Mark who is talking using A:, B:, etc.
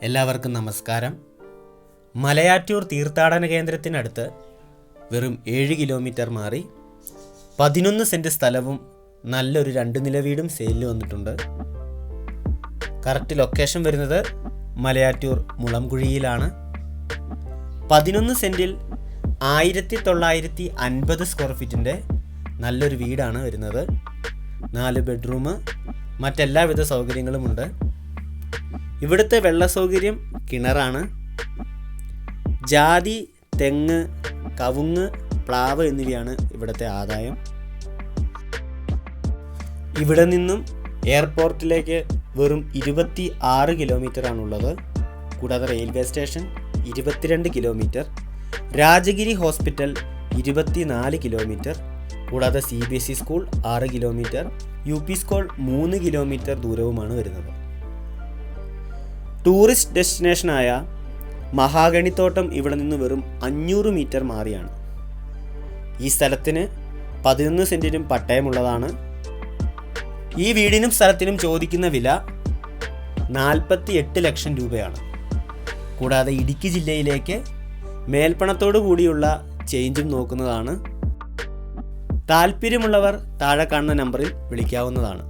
A: എല്ലാവർക്കും നമസ്കാരം. മലയാറ്റൂർ തീർത്ഥാടന കേന്ദ്രത്തിനടുത്ത് വെറും 7 കിലോമീറ്റർ മാറി 11 സെൻറ്റ് സ്ഥലവും നല്ലൊരു 2 നില വീടും സെയിലിന് വന്നിട്ടുണ്ട്. കറക്റ്റ് ലൊക്കേഷൻ വരുന്നത് മലയാറ്റൂർ മുളംകുഴിയിലാണ്. 11 സെൻറ്റിൽ 1950 സ്ക്വയർ ഫീറ്റിൻ്റെ നല്ലൊരു വീടാണ് വരുന്നത്. 4 ബെഡ്റൂം, മറ്റെല്ലാവിധ സൗകര്യങ്ങളുമുണ്ട്. ഇവിടുത്തെ വെള്ള സൗകര്യം കിണറാണ്. ജാതി, തെങ്ങ്, കവുങ്ങ്, പ്ലാവ് എന്നിവയാണ് ഇവിടുത്തെ ആദായം. ഇവിടെ നിന്നും എയർപോർട്ടിലേക്ക് വെറും 26 കിലോമീറ്റർ ആണുള്ളത്. കൂടാതെ railway station 22 kilometre, Rajagiri hospital 24 kilometre, കൂടാതെ CBSE school 6 kilometre, UP school 3 kilometre ദൂരവുമാണ് വരുന്നത്. ടൂറിസ്റ്റ് ഡെസ്റ്റിനേഷനായ മഹാഗണിത്തോട്ടം ഇവിടെ നിന്ന് വെറും 500 മീറ്റർ മാറിയാണ്. ഈ സ്ഥലത്തിന് 11 സെൻറ്റിനും പട്ടയമുള്ളതാണ്. ഈ വീടിനും സ്ഥലത്തിനും ചോദിക്കുന്ന വില 48 ലക്ഷം രൂപയാണ്. കൂടാതെ ഇടുക്കി ജില്ലയിലേക്ക് മേൽപ്പണത്തോടു കൂടിയുള്ള ചേഞ്ചും നോക്കുന്നതാണ്. താല്പര്യമുള്ളവർ താഴെ കാണുന്ന നമ്പറിൽ വിളിക്കാവുന്നതാണ്.